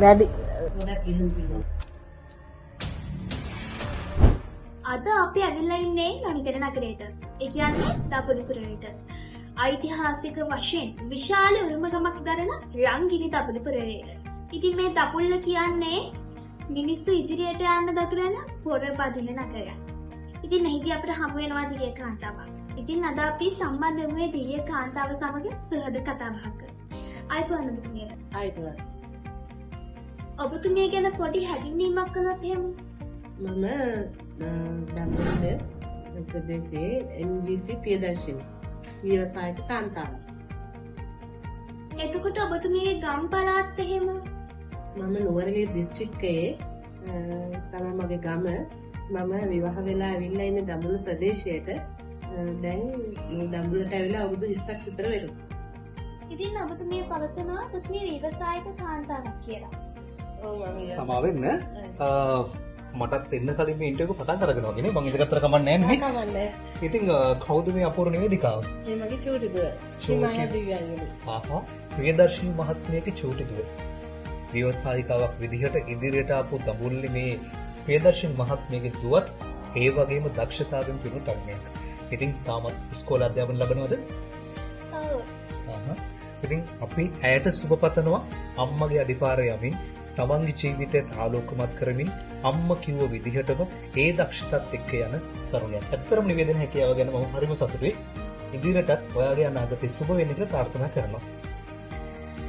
වැඩි අද අපි ඇවිල්ලා ඉන්නේ නනිකර නගරයට. ඒ කියන්නේ දඹුල්පුරයට. ඓතිහාසික වශයෙන් විශාල උරුමකමක් දරන රංගිනි දඹුල්පුරයට. ඉතින් මේ දඹුල්ල කියන්නේ මිනිස්සු ඉදිරියට යන්න දතුරන පොර බදින නගරයක්. ඉතින් එහිදී අපිට හමු වෙනවා දිය කාන්තාවක්. ඉතින් අද අපි සම්බන්ධ වුණේ දිය කාන්තාව සමග සුහද කතා බහක. ආයිබෝන් ඔබතුමිය. ආයිබෝන්. ඔබතුමිය ගැන පොඩි හැඳින්වීමක් කළොත් එහෙම. මම දඹුල්ල ප්‍රදේශයේ MBC ප්‍රියදර්ශිනී ව්‍යවසායික කාන්තාවක්. එතකොට ඔබතුමියගේ ගම් පළාත් එහෙම? මම නුවරඑළිය දිස්ත්‍රික්කයේ තමයි මගේ ගම. මම විවාහ වෙලා ඇවිල්ලා ඉන්නේ දඹුල්ල ප්‍රදේශයට. දැන් දඹුල්ලට ඇවිල්ලා අවුරුදු 20ක් විතර වෙනවා. ඉතින් ඔබතුමිය පවසනවා ඔබතුමිය ව්‍යවසායික කාන්තාවක් කියලා. ඔව් මම සමාවෙන්න මටත් එන්න කලින් මේ ඉන්ටර්වියු පටන් අරගෙන වගේ නේ මම ඉඳගත්තර කමන්නේ නැහැ නේ. කමන්නේ. ඉතින් කවුද මේ අපූර්ව නිවේදිකාව? මේ මගේ චූටි දුව. ශ්‍රීමහා දිව්‍යංගනි. ප්‍රියදර්ශිනී මහත්මියගේ චූටි දුව. ව්‍යවසායිකාවක් විදිහට ඉදිරියට ආපු දඹුල්ලේ මේ ප්‍රියදර්ශිනී මහත්මියගේ දුවත් ඒ වගේම දක්ෂතාවයෙන් පිරුණු තරුණියක්. ඉතින් තාමත් ඉස්කෝලේ අධ්‍යාපන ලබනවද? ඔව්. ඉතින් අපි ඇයට සුබපතනවා අම්මගේ අඩිපාරේ යමින් තමන්ගේ ජීවිතය ආලෝකමත් කරමින් අම්ම කිව්ව විදිහටම ඒ දක්ෂතාවත් එක්ක යන තරුණියක්. ඇත්තටම නිවේදන හැකියාව ගැන මම හරිම සතුටුයි. ඉදිරියටත් ඔයාගේ අනාගතේ සුබ වෙන්න කියලා ප්‍රාර්ථනා කරනවා.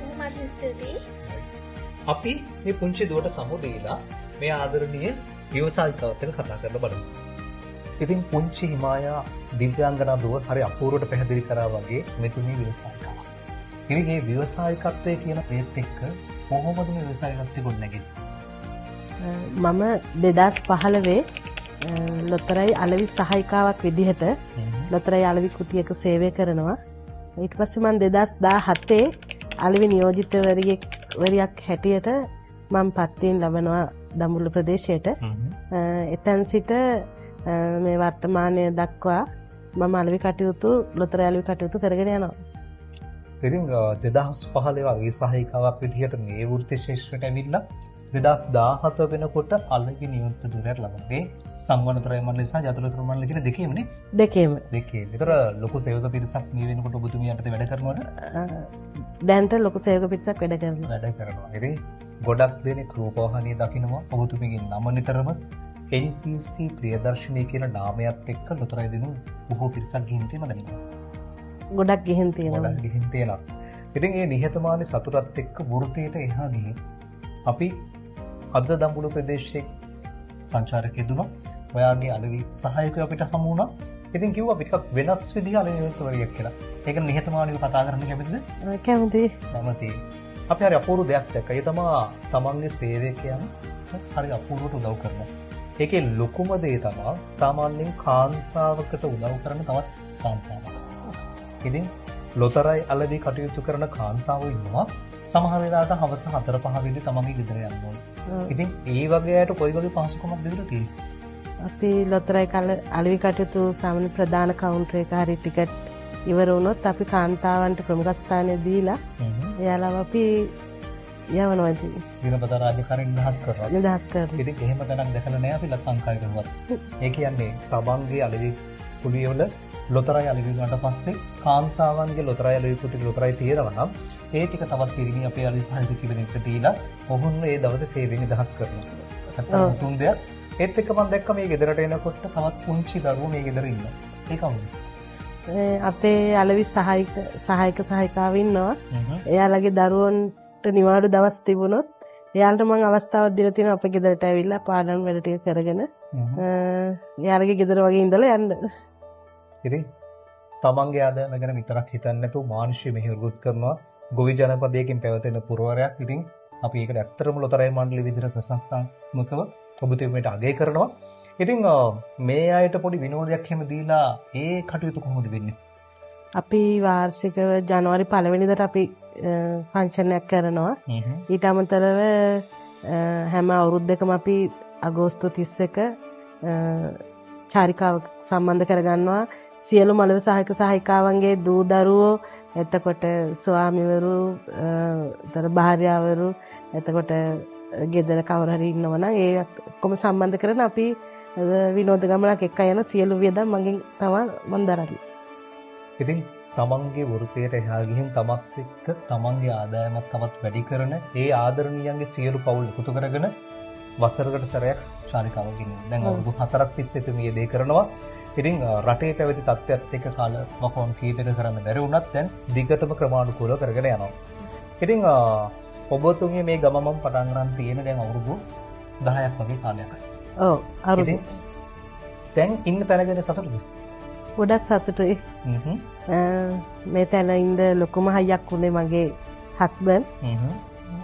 බොහොමත් ස්තුතියි. අපි මේ පුංචි දුවට සමු දීලා මේ ආදරණීය ව්‍යවසායිකාවත් එක්ක කතා කරලා බලමු. ඉතින් පුංචි හිමායා දිව්‍යාංගනා දුව හරි අපූර්වට පැහැදිලි කරා වගේ මෙතුණී ව්‍යවසායිකාවක්. ඉතින් මේ ව්‍යවසායිකත්වයේ කියන ඒත් එක්ක කොහොමද මේ ව්‍යවසායිකත්වය ගොඩනැගෙන්නේ? මම 2015 ලොතරැයි අලෙවි සහායිකාවක් විදිහට ලොතරැයි අලෙවි කුටියක සේවය කරනවා. ඊට පස්සේ මම 2017 අලෙවි නියෝජිතවරියක් හැටියට මම පත්වීම් ලබනවා දඹුල්ල ප්‍රදේශයට. එතෙන් සිට මේ වර්තමානයේ දක්වා මම අලෙවි කටයුතු ලොතරැයි අලෙවි කටයුතු කරගෙන යනවා. ඉතින් 2015 අලෙවි සහායිකාවක් විදිහට මේ වෘත්ති ශාස්ත්‍රයට ඇවිල්ලා 2017 වෙනකොට අලෙවි නියුක්ත ධුරයක් ලබන්නේ සංවර්ධනතරය මණ්ඩලය සහ ජාතික මණ්ඩලය කියන දෙකේමනේ. දෙකේම. ඒතර ලොකු සේවක පිරිසක් මේ වෙනකොට ඔබතුමියට වැඩ කරනවද? දැන්ට ලොකු සේවක පිරිසක් වැඩ කරනවා. ඉතින් ගොඩක් දෙනෙක් රූපවාහිනිය දකිනවා ඔබතුමියගේ නම නිතරම LPC ප්‍රියදර්ශිනී කියන නාමයත් එක්ක ලොතරැයි දිනු බොහෝ පිරිසක් ගිහින් තියෙනවා දැනෙනවා. ගොඩක් ගිහින් තියෙනවා. ඉතින් මේ නිහතමානී සතුටත් එක්ක වෘත්තියට එහා ගිහින් අපි අද දඹුල්ල ප්‍රදේශයේ සංචාරකයෙක් දුනා. ඔයාගේ අලෙවි සහායකයෝ අපිට හමු වුණා. ඉතින් කිව්වා අපි ටිකක් වෙනස් විදිහ අලෙවි නියුක්තවරියක් කියලා. ඒක නිහතමානීව කතා කරන්න කැමතිද? කැමතියි. අපි හරි අපූර්ව දෙයක් දැක්කා. ඒ තමයි තමන්ගේ සේවකයන් හරි අපූර්වට උදව් කරනවා. ඒකේ ලොකුම දේ තමයි සාමාන්‍යයෙන් කාන්තාවකට උදව් කරන තවත් කාන්තාවක්. ඉතින් ලොතරැයි අලෙවි කටයුතු කරන කාන්තාවෝ ඉන්නවා. සමහර වෙලාවට හවස 4-5 වෙලේ තමන්ගේ ගෙදර යන්න ඕනේ. ඉතින් ඒ වගේ අයට කොයි වගේ පහසුකමක් දෙවිලා තියෙන්නේ? අපි ලොතරැයි අලෙවි කටයුතු සාමාන්‍ය ප්‍රධාන කවුන්ටර් එක හරි ටිකට් ඉවර වුණොත් අපි කාන්තාවන්ට ප්‍රමුඛ ස්ථානය දීලා එයාලව අපි යවනවා. දිනපතා රාජකාරිය නිදහස් කරනවා. ඉතින් එහෙම තැනක් දැකලා නැහැ අපි ලංකාවේ. ඒ කියන්නේ තමන්ගේ අලෙවි කුලිය වල ලොතරැයි අලෙවි ගන්නට පස්සේ කාන්තාවන්ගේ ලොතරැයි අලෙවි කුටි ලොතරැයි තියෙනවා නම් ඒ ටික තවත් පිරිමි අපේ අලෙවි සහායක කෙනෙක්ට දීලා ඔවුන් ඒ දවසේ සේවය නිදහස් කරනවා. නැත්නම් තුන් දෙයක්. ඒත් එක්ක මම දැක්ක මේ ගෙදරට එනකොට තවත් පුංචි දරුවෝ මේ ගෙදර ඉන්නවා. ඒ කවුද? අපේ අලෙවි සහායිකාව ඉන්නවා. එයාලගේ දරුවන්ට නිවාඩු දවස් තිබුණොත් එයාලට මම අවස්ථාවක් දීලා තියෙනවා අපේ ගෙදරට ඇවිල්ලා පාඩම් වැඩ ටික කරගෙන එයාලගේ ගෙදර වගේ ඉඳලා යන්න. ඉතින් තමන්ගේ ආදායම ගැන විතරක් හිතන්නේ නැතුව මානුෂීය මෙහෙයුම් කරනවා ගොවි ජනපදයකින් පැවතෙන පුරවරයක්. ඉතින් අපි ඒකට ඇත්තටම ලොතරැයි මණ්ඩලය විදිහට ප්‍රශංසාත්මකව ඔබතුමීට අගය කරනවා. ඉතින් මේ අයට පොඩි විනෝදයක් හැම දීලා ඒ කටයුතු කොහොමද වෙන්නේ? අපි වාර්ෂිකව ජනවාරි 1 වෙනිදාට අපි ෆන්ක්ෂන් එකක් කරනවා. ඊට අමතරව හැම අවුරුද්දකම අපි අගෝස්තු 31 චාරිකාව සම්බන්ධ කරගන්නවා සියලු මළව සහායක සහායිකාවන්ගේ දූ දරුවෝ එතකොට ස්වාමිවරු භාර්යාවරු එතකොට ගෙදර කවුරු හරි ඉන්නවනම් ඒ ඔක්කොම සම්බන්ධ කරන අපි විනෝද ගමනක් එක්ක යන සියලු වියදම් මගෙන් තමයි මම දරන්නේ. ඉතින් තමන්ගේ වෘත්තියට එහා ගිහින් තමත් එක්ක තමන්ගේ ආදායමත් තවත් වැඩි කරන ඒ ආදරණීයන්ගේ සියලු පවුල් එකතු කරගෙන වසරකට සැරයක් චාරිකාවක් ගෙනියන. දැන් අවුරුදු 4ක් තිස්සේ මේ දේ කරනවා. ඉතින් රටේ පැවති තත්ත්වයක් එක්ක කාල වකෝන් කීපයක කරන්න බැරි වුණත් දැන් දිගටම ක්‍රමානුකූලව කරගෙන යනවා. ඉතින් ඔබතුමිය මේ ගම මම පටන් ගන්න තියෙන දැන් අවුරුදු 10ක් වගේ කාලයක්. ඔව් අවුරුදු. දැන් ඉන්න තැන ගැන සතුටුද? ගොඩක් සතුටුයි. මේ තැන ඉන්න ලොකුම හයියක් උනේ මගේ හස්බන්ඩ්.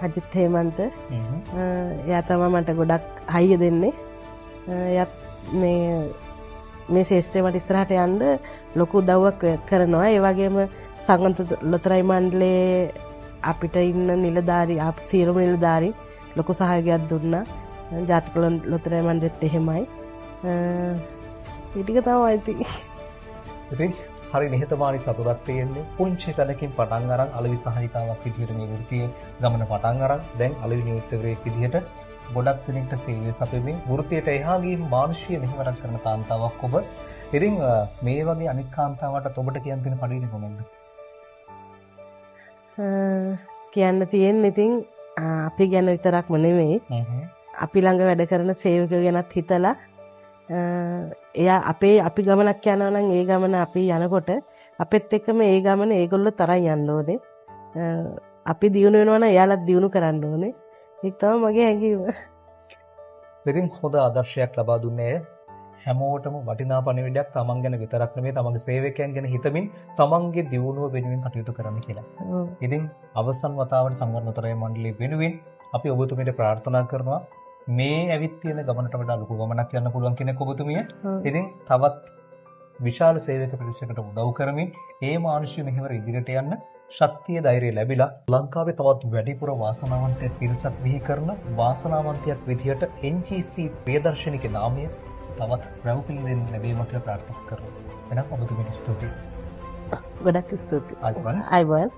අජිත් හේමන්ත. එයා තමයි මට ගොඩක් හයිය දෙන්නේ. එයාත් මේ ශේෂ්ත්‍රය මට ඉස්සරහට යන්න ලොකු උදව්වක් කරනවා. ඒ වගේම සංගන්ත ලොතරැයි මණ්ඩලයේ අපිට ඉන්න නිලධාරී සියලුම නිලධාරීන් ලොකු සහයෝගයක් දුන්නා. ජාතික ලොතරැයි මණ්ඩලෙත් එහෙමයි. ඒ ටික තමයි ඉතින් හරි නිහතමානී සතුටක් තියෙන්නේ. පුංචි තැනකින් පටන් අරන් අලෙවි සහායිකාවක් විදිහට මේ වෘත්තියේ ගමන පටන් අරන් දැන් අලෙවි නියුක්තවරයෙක් විදිහට ගොඩක් දෙනෙක්ට සේවය සපයමින් වෘත්තියට එහා ගිහින් මානුෂීය මෙහෙවරක් කරන කාන්තාවක් ඔබ. ඉතින් මේ වගේ අනික් කාන්තාවට ඔබට කියන්න තියෙන පණිවිඩය මොකක්ද? කියන්න තියෙන්නේ ඉතින් අපි ගැන විතරක්ම නෙමෙයි. අපි ළඟ වැඩ කරන සේවකයෝ ගැනත් හිතලා එයා අපි ගමනක් යනවා නම් ඒ ගමන අපි යනකොට අපෙත් එක්කම ඒ ගමන ඒගොල්ලෝ තරම් යන්න ඕනේ. අපි දියුණු වෙනවා නම් එයාලත් දියුණු කරන්න ඕනේ. ඒක තමයි මගේ හැඟීම. ඉතින් හොඳ ආදර්ශයක් ලබා දුන්නේ හැමෝටම වටිනා පණිවිඩයක් තමන් ගැන විතරක් නෙමෙයි තමන්ගේ සේවකයන් ගැන හිතමින් තමන්ගේ දියුණුව වෙනුවෙන් කටයුතු කරන්න කියලා. ඉතින් අවසන් වතාවට සංවර්ධන ලොතරැයි මණ්ඩලය වෙනුවෙන් අපි ඔබතුමීට ප්‍රාර්ථනා කරනවා මේ ඇවිත් තියෙන ගමනට වඩා ලොකු ගමනක් යන්න පුළුවන් කෙනෙක් ඔබතුමිය. ඉතින් තවත් විශාල සේවක පිරිසකට උදව් කරමින් ඒ මානුෂීය මෙහෙවර ඉදිරියට යන්න ශක්තිය ධෛර්යය ලැබිලා ලංකාවේ තවත් වැඩිපුර වාසනාවන්ත පිරිසක් බිහි කරන වාසනාවන්තයෙක් විදිහට NGC ප්‍රියදර්ශනිකේ නාමය තවත් රැව්පිළිවෙලින් ලැබීම කියලා ප්‍රාර්ථනා කරනවා. එහෙනම් ඔබතුමීට ස්තුතියි. ගොඩක් ස්තුතියි. ආයිබෝන්. ආයිබෝන්.